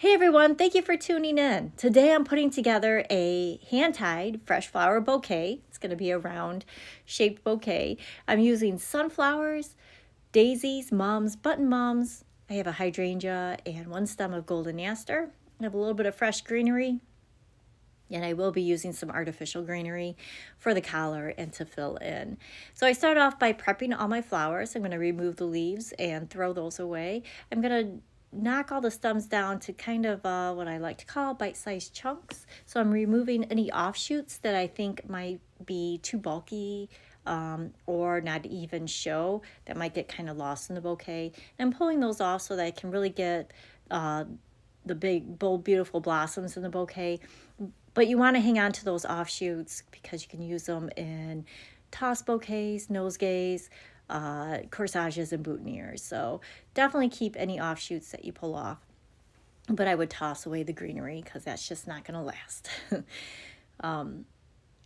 Hey everyone, thank you for tuning in. Today I'm putting together a hand-tied fresh flower bouquet. It's going to be a round shaped bouquet. I'm using sunflowers, daisies, mums, button mums. I have a hydrangea and one stem of golden aster. I have a little bit of fresh greenery, and I will be using some artificial greenery for the collar and to fill in. So I start off by prepping all my flowers. I'm going to remove the leaves and throw those away. I'm going to knock all the stems down to kind of what I like to call bite-sized chunks. So I'm removing any offshoots that I think might be too bulky or not even show, that might get kind of lost in the bouquet. And I'm pulling those off so that I can really get the big, bold, beautiful blossoms in the bouquet. But you want to hang on to those offshoots because you can use them in toss bouquets, nosegays, corsages, and boutonnieres. So definitely keep any offshoots that you pull off. But I would toss away the greenery because that's just not going to last.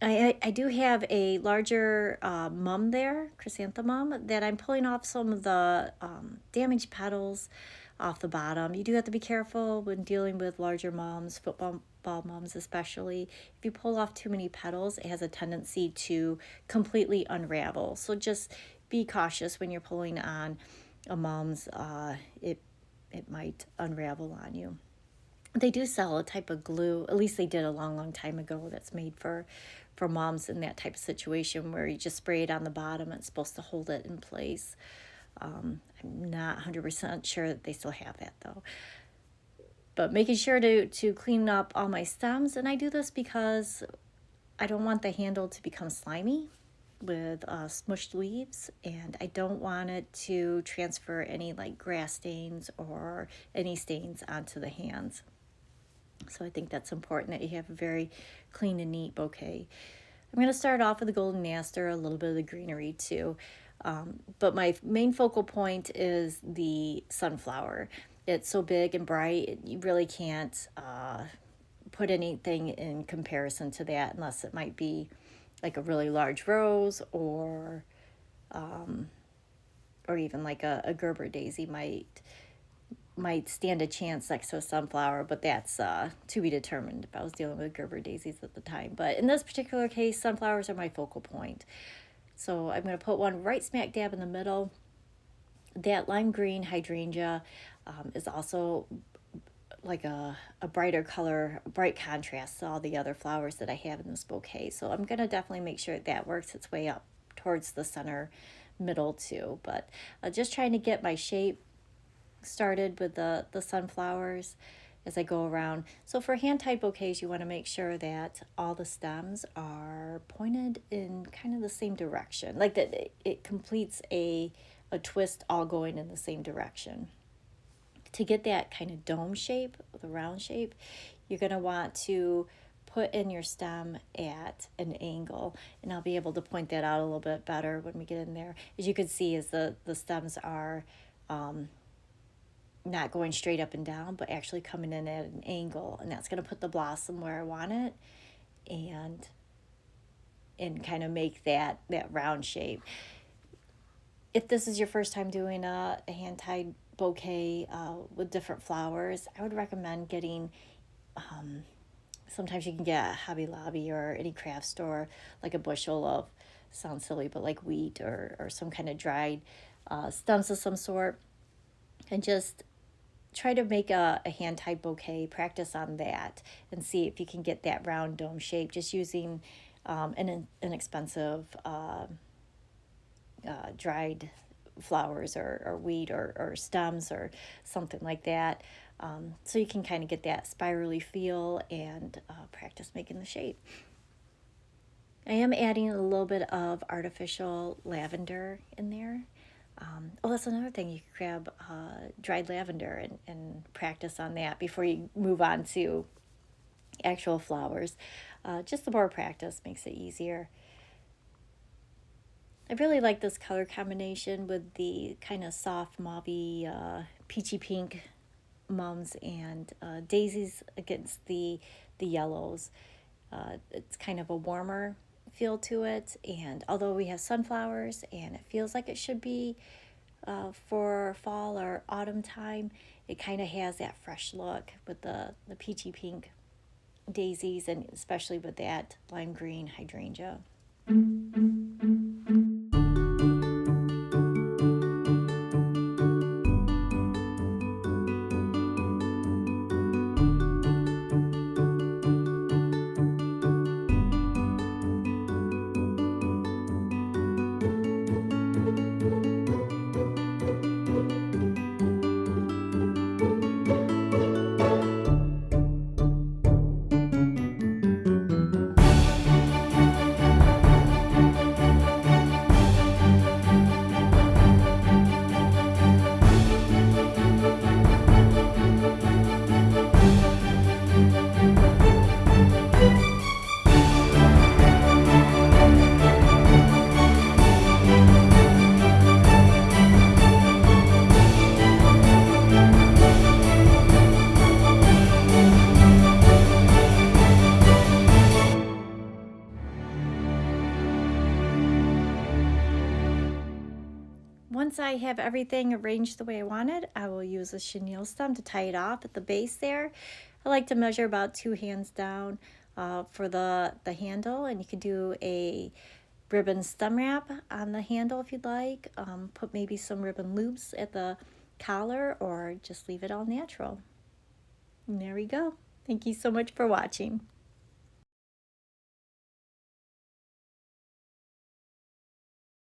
I do have a larger mum there, chrysanthemum, that I'm pulling off some of the damaged petals off the bottom. You do have to be careful when dealing with larger mums, football mums especially. If you pull off too many petals, it has a tendency to completely unravel. So just be cautious when you're pulling on a mums. It might unravel on you. They do sell a type of glue, at least they did a long time ago, that's made for moms in that type of situation where you just spray it on the bottom. It's supposed to hold it in place. I'm not 100% sure that they still have that though. But making sure to clean up all my stems, and I do this because I don't want the handle to become slimy with smushed leaves, and I don't want it to transfer any like grass stains or any stains onto the hands. So I think that's important that you have a very clean and neat bouquet. I'm going to start off with the golden aster, a little bit of the greenery too. But my main focal point is the sunflower. It's so big and bright, you really can't put anything in comparison to that unless it might be like a really large rose or even like a Gerber daisy might stand a chance next to a sunflower, but that's to be determined if I was dealing with Gerber daisies at the time. But in this particular case, sunflowers are my focal point. So I'm going to put one right smack dab in the middle. That lime green hydrangea is also like a brighter color, bright contrast to all the other flowers that I have in this bouquet. So I'm going to definitely make sure that works its way up towards the center middle too. But just trying to get my shape started with the sunflowers as I go around. So for hand-tied bouquets, you want to make sure that all the stems are pointed in kind of the same direction, like that it completes a twist all going in the same direction. To get that kind of dome shape, the round shape, you're going to want to put in your stem at an angle, and I'll be able to point that out a little bit better when we get in there. As you can see, as the stems are not going straight up and down, but actually coming in at an angle, and that's going to put the blossom where I want it and kind of make that round shape. If this is your first time doing a hand-tied bouquet with different flowers, I would recommend getting sometimes you can get at Hobby Lobby or any craft store like a bushel of, sounds silly, but like wheat or some kind of dried stems of some sort, and just try to make a hand-tied bouquet. Practice on that and see if you can get that round dome shape just using an inexpensive dried flowers or wheat or stems or something like that. So you can kind of get that spirally feel and practice making the shape. I am adding a little bit of artificial lavender in there. That's another thing. You can grab dried lavender and practice on that before you move on to actual flowers. Just the more practice makes it easier. I really like this color combination with the kind of soft mauve peachy pink mums and daisies against the yellows. It's kind of a warmer feel to it, and although we have sunflowers and it feels like it should be for fall or autumn time, it kind of has that fresh look with the peachy pink daisies, and especially with that lime green hydrangea. Once I have everything arranged the way I want it, I will use a chenille stem to tie it off at the base there. I like to measure about 2 hands down for the handle, and you could do a ribbon stem wrap on the handle if you'd like. Put maybe some ribbon loops at the collar, or just leave it all natural. And there we go. Thank you so much for watching.